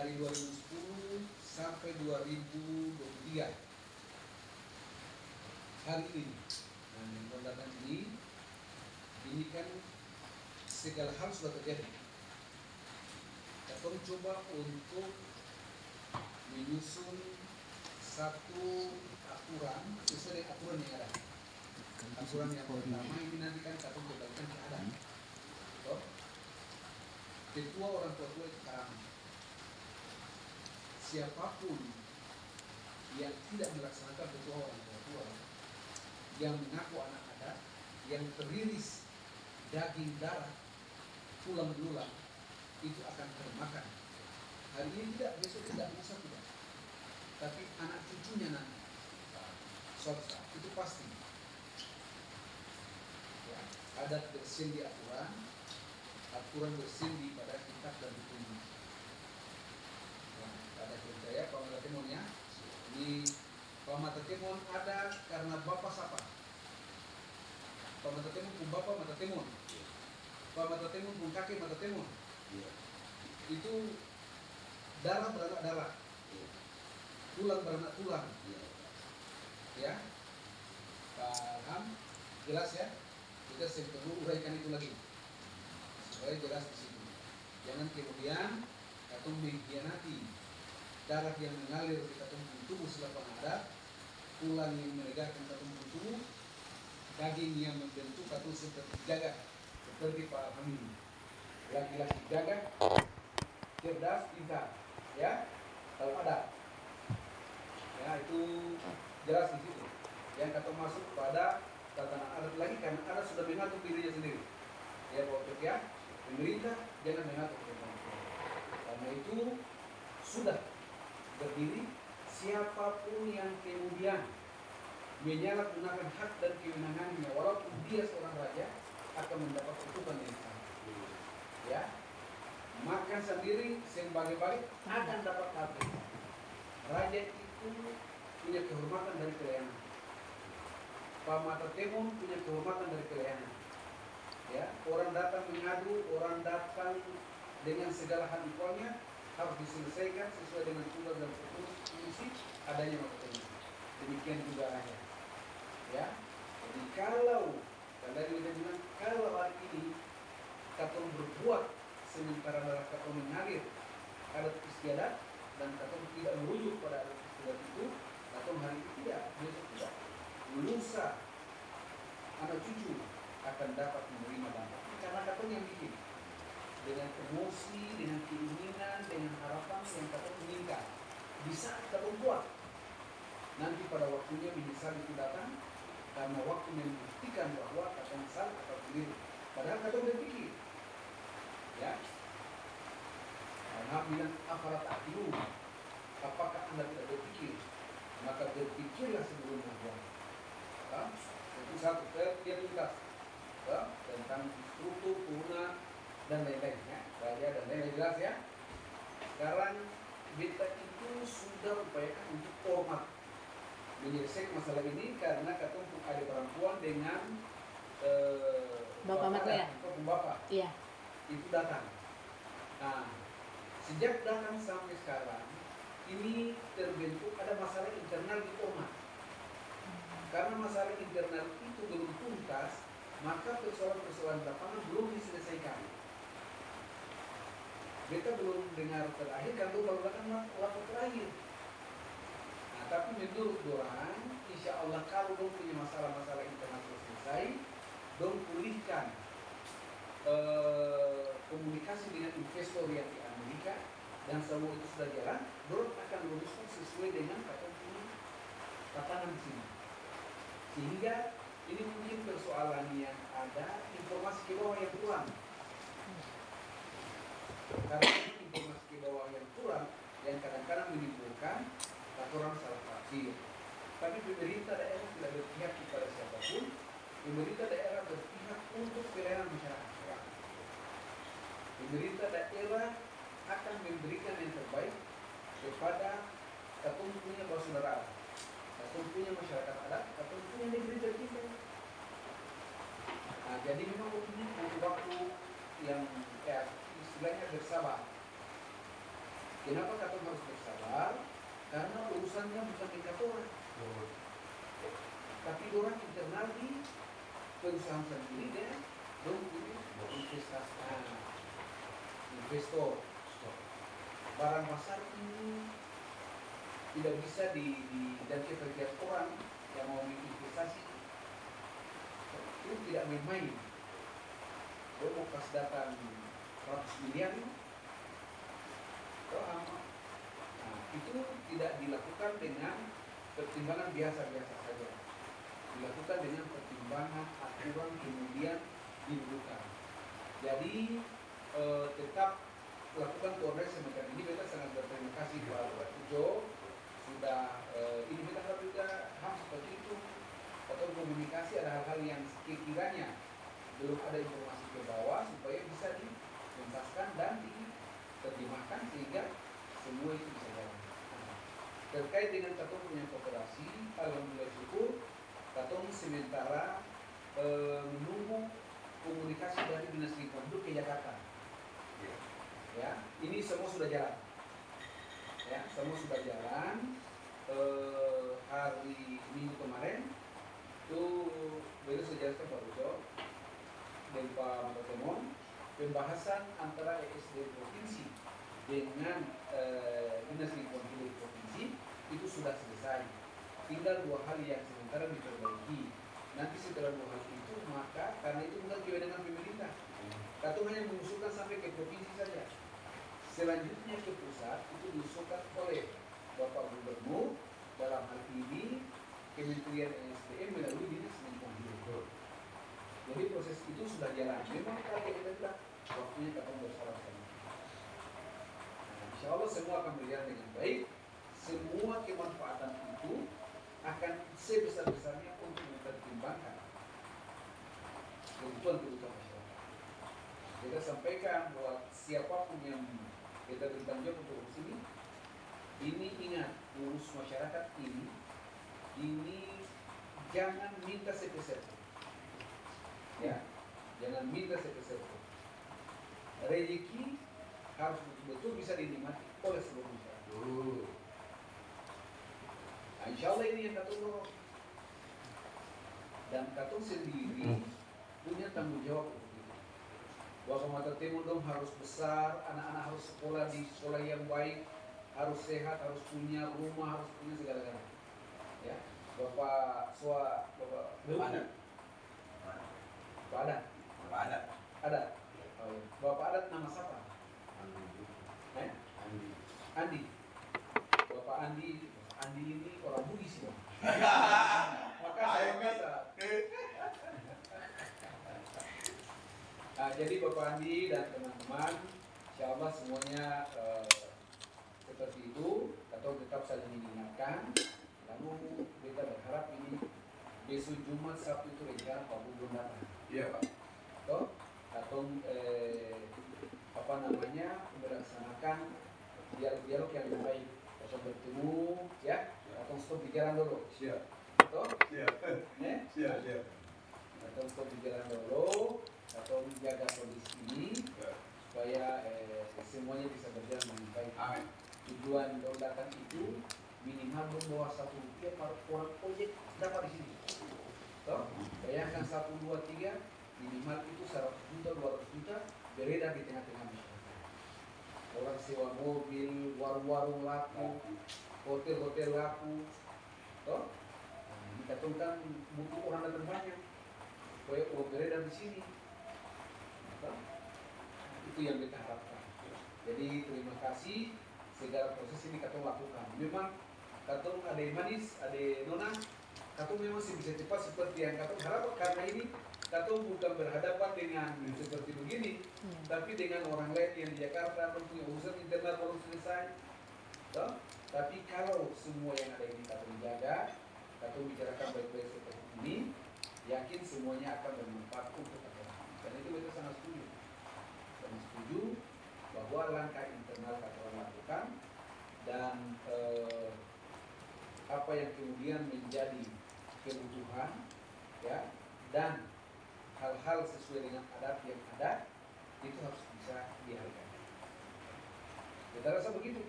dari 2010 sampai 2023 hari ini. Nah, yang datang ini kan segala hal sudah terjadi. Kita coba untuk menyusun satu aturan sesuai dengan aturan yang ada. Aturan yang pertama ini nanti kan kita kembalikan ke ada. Ketua orang tua itu kami. Siapapun yang tidak melaksanakan ketua orang tua, yang mengaku anak adat, yang teriris daging darah, tulang belulang, itu akan termakan. Hari ini tidak, besok tidak, lusa tidak. Tapi anak cucunya nanti, suatu saat itu pasti. Ya, adat bersindi aturan, aturan bersindi pada kitab dan hukum. Ya, ada percaya Pamata Temon ya. Di Pamata Temon ada karena bapak siapa? Pamata Temon pun bapak Mata Temon. Pamata Temon pun kakek Mata Temon. Itu darah beranak darah, tulang beranak tulang. Ya, paham? Jelas ya? Kita perlu uraikan itu lagi supaya jelas di situ. Jangan kemudian atau mengkhianati darah yang mengalir di tubuh selepas ada, tulang yang menegakkan tubuh, daging yang membentuk atau seperti gagah, seperti Pak Hamid. Laki-laki gagah, cerdas, pintar, ya, kalau ada, ya itu jelas di situ. Yang kata masuk pada tatanan adat lagi karena adat sudah mengatur dirinya sendiri. Ya, Bapak ya, pemerintah jangan mengatur tentang itu. Karena itu sudah berdiri siapapun yang kemudian menyalahgunakan hak dan kewenangannya walaupun dia seorang raja akan mendapat hukuman yang sama. Ya, makan sendiri sebagai-bagai akan dapat habis. Raja itu punya kehormatan dari pelayanan. Pamata Temon punya kehormatan dari pelayanan. Ya, orang datang mengadu, orang datang dengan segala hal ikhwalnya harus diselesaikan sesuai dengan tugas dan fungsi adanya Mata Temon. Demikian juga ada. Ya, jadi kalau tadi kita bilang kalau hari ini kita berbuat sementara darah kita mengalir adat istiadat dan kita tidak merujuk pada adat istiadat itu, atau hari ini tidak, besok tidak, lusa anak cucu akan dapat menerima dampak karena kita yang bikin dengan emosi, dengan keinginan, dengan harapan yang kita inginkan bisa kita buat. Nanti pada waktunya menyesal itu datang karena waktu membuktikan bahwa kata salah atau keliru. Padahal kata berpikir, ya. Karena bilang apalah takdiru, apakah anda tidak berpikir? Maka berpikirlah sebelum berbuat. Itu satu dia tuntas tentang struktur, kuruna dan lain-lainnya, raja dan lain-lain jelas ya. Sekarang kita itu sudah upayakan untuk format menyelesaikan masalah ini karena ketemu ada perempuan dengan Bapak Matla ya? Bapak. Iya. Itu datang. Nah, sejak datang sampai sekarang ini terbentuk ada masalah internal di Ormas. Karena masalah internal itu belum tuntas, maka persoalan-persoalan lapangan belum diselesaikan. Kita belum dengar terakhir kan kalau kan lapor terakhir. Nah, tapi menurut orang, insya Allah kalau dong punya masalah-masalah internal selesai, dong pulihkan komunikasi dengan investor yang di Amerika dan semua itu sudah jalan, dong akan luruskan sesuai dengan tatanan di sini. Sehingga ini mungkin persoalan yang ada informasi ke bawah yang kurang. Karena informasi ke bawah yang kurang yang kadang-kadang menimbulkan laporan salah tafsir. Tapi pemerintah daerah tidak berpihak kepada siapapun. Pemerintah daerah berpihak untuk pelayanan masyarakat. Pemerintah daerah akan memberikan yang terbaik kepada punya saudara, punya masyarakat adat, punya negeri tercinta. Nah, jadi memang butuh waktu yang istilahnya bersabar. Kenapa kata harus bersabar? Karena urusannya bukan di orang, tapi orang internal di perusahaan sendiri dan investor. Barang pasar ini tidak bisa dan setiap orang yang mau investasi itu tidak main-main. Dia mau kasih datang 100 miliar itu tidak dilakukan dengan pertimbangan biasa-biasa saja. Dilakukan dengan pertimbangan aturan kemudian dibuka. Jadi tetap lakukan koordinasi semacam ini. Kita sangat berterima kasih Pak Ujo sudah ini kita harap juga seperti itu atau komunikasi ada hal-hal yang sekiranya belum ada informasi ke bawah supaya bisa dituntaskan dan diterjemahkan sehingga semua itu bisa jalan. Terkait dengan Katong punya kooperasi, alhamdulillah syukur Katong sementara menunggu komunikasi dari Dinas Lingkungan Hidup ke Jakarta. Ya, ini semua sudah jalan. Ya, semua sudah jalan. Hari Minggu kemarin itu baru sejelaskan Pak Ujo dan Pak Matemon pembahasan antara ESD provinsi dengan Dinas Lingkungan Hidup provinsi itu sudah selesai. Tinggal 2 hal yang sementara diperbaiki. Nanti setelah 2 hal itu maka karena itu bukan kewenangan pemerintah. Katong hanya mengusulkan sampai ke provinsi saja. Selanjutnya ke pusat itu diusulkan oleh Bapak Gubernur, dalam hal ini Kementerian ESDM melalui Dinas Lingkungan Hidup. Jadi proses itu sudah jalan. Memang kalau kita bilang waktunya Katong bersalah. Insya Allah semua akan berjalan dengan baik. Semua kemanfaatan itu akan sebesar-besarnya untuk mempertimbangkan kebutuhan masyarakat. Kita sampaikan bahwa siapapun yang kita bertanggung jawab untuk urus ini ingat, urus masyarakat ini jangan minta sepeserpun. Ya, jangan minta sepeserpun. Rezeki harus betul-betul bisa dinikmati oleh seluruh masyarakat. Nah, insya Allah ini yang Katong dorong. Dan Katong sendiri punya tanggung jawab untuk itu. Bahwa Mata Timur dong harus besar, anak-anak harus sekolah di sekolah yang baik, harus sehat, harus punya rumah, harus punya segala-galanya. Ya, Bapak Adat. Bapak Adat nama siapa? Andi. Bapak Andi ini orang Bugis ya. Maka jadi Bapak Andi dan teman-teman, insya Allah semuanya seperti itu, atau tetap saling mengingatkan. Lalu kita berharap ini besok Jumat Sabtu itu rencana Pak belum datang. Iya Pak. Toh, atau melaksanakan dialog yang lebih baik. Atau bertemu, ya, atau stop di jalan dulu. Siap. Toh? Siap. Siap. Atau stop di jalan dulu, atau menjaga kondisi ini supaya semuanya bisa berjalan dengan baik. Amin. Tujuan datang itu minimal membawa Rp1 per orang proyek dapat di sini. Toh? Bayangkan 1, 2, 3 minimal itu 100 juta, 200 juta beredar di tengah-tengah masyarakat. Orang sewa mobil, warung-warung laku, hotel-hotel laku. Toh? Kita kan butuh orang datang banyak supaya uang beredar di sini. Toh? Itu yang kita harapkan. Jadi terima kasih segala proses ini Katong lakukan. Memang Katong ada yang manis, ada nona, Katong memang bisa cepat seperti yang Katong harapkan. Karena ini Katong bukan berhadapan dengan seperti begini, tapi dengan orang lain yang di Jakarta punya urusan internal belum selesai. Toh? Tapi kalau semua yang ada ini Katong jaga, Katong bicarakan baik-baik seperti ini, yakin semuanya akan bermanfaat untuk Katong. Karena itu kita sangat setuju bahwa langkah internal Katong lakukan dan apa yang kemudian menjadi kebutuhan, ya, dan hal-hal sesuai dengan adat yang ada itu harus bisa dihargai. Kita Kita rasa begitu.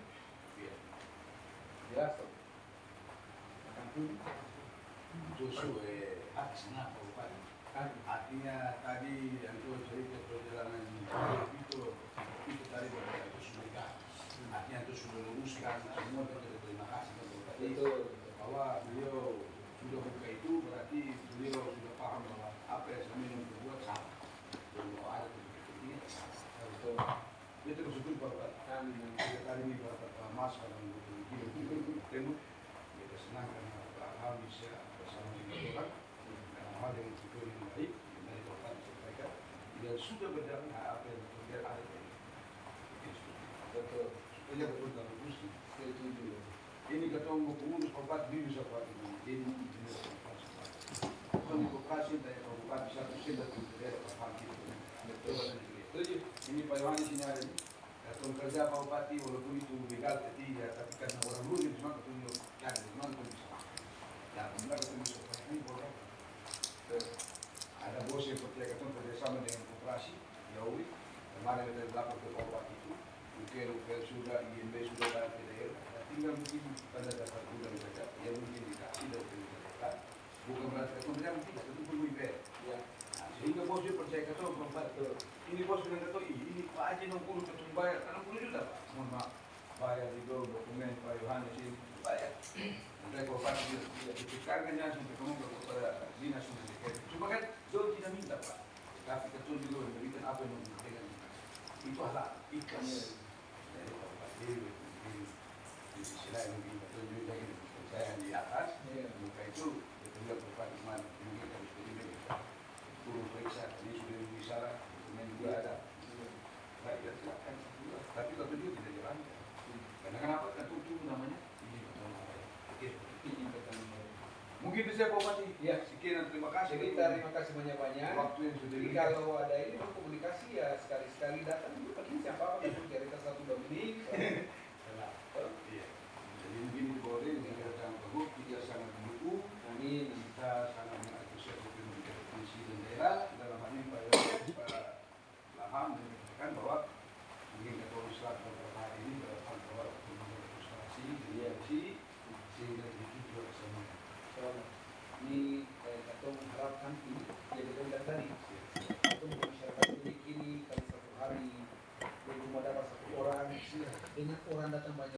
Iya. Jelas toh. Akan pun Sesuai hak senang Pak. Artinya tadi yang itu cerita perjalanan itu tadi itu sudah artinya itu sudah luruskan semua kita terima kasih kepada betul. bahwa beliau sudah buka itu berarti beliau sudah paham bahwa apa yang selama ini berbuat salah dan bahwa ada ini salah. Betul. Itu bersyukur Bapak. Kami yang tadi ini Bapak Mas kalau begitu temu kita senang karena hal bisa bersama dengan orang dalam hal yang itu yang baik dari Bapak disampaikan dan sudah berjalan apa yang terjadi ada ini. Betul. Ini betul dalam kursi. Setuju. Ini ketemu pengurus Bapak di Nusa Tenggara ini demokrasi dari Bapak bisa tersebar di daerah Bapak itu. Betul. Ini Pak Yohanes ini ada ini. Kalau kerja Pak Bupati walaupun itu legal tidak, tapi karena orang dulu yang cuma ketemu kan, cuma ketemu sama. Dan benar ketemu seperti ini boleh. Ada bos yang percaya ketemu kerjasama dengan koperasi, Yawi. Kemarin kita lapor ke Pak Bupati itu, UKL sudah, IMB sudah ada di daerah. Tinggal mungkin pada dasar bulan saja, yang mungkin dikasih dan dikasihkan. Bukan berarti kemudian tidak, itu perlu IPR. Ya. Sehingga bos dia percaya ketemu Pak Bupati. Ini bos bilang kata ini Pak Haji 60 ketemu bayar 60 juta Pak. Mohon maaf bayar itu dokumen Pak Yohanes ini bayar. Nanti kalau Pak tidak dipikirkan langsung ketemu kepada dinas pendidikan. Cuma kan Zul tidak minta Pak. Tapi ketua juga memberikan apa yang memberikan itu halal ikhlas dari Pak Bupati di sisi lain mungkin ketua juga ini percaya di atas. Maka itu betul Pak Bupati mana mungkin harus berikan turun periksa ini sudah bicara dokumen juga ada. Baik dan silakan. Tapi kalau itu tidak jalankan. Karena kenapa? Kan itu namanya ini pertama. Mungkin bisa Pak Bupati. Ya, sekian terima kasih. Jadi terima kasih banyak-banyak. Waktu yang sudah jadi kalau ada ini komunikasi ya sekali-sekali datang juga begini siapa kan cerita 1-2 menit. Iya. Jadi begini boleh dengan datang bagus kita sangat mendukung. Amin. Kita sangat mengapresiasi pemerintah provinsi dan daerah dalam hal ini Pak Yohanes, Pak Laham menyatakan bahwa mungkin ketua Islam beberapa hari ini berapa bahwa pemerintah frustrasi, mediasi sehingga itu juga sama. Ini Ketua mengharapkan ini jadi rendah tadi untuk masyarakat ini kalau satu hari di rumah dapat 1 orang dengan orang datang banyak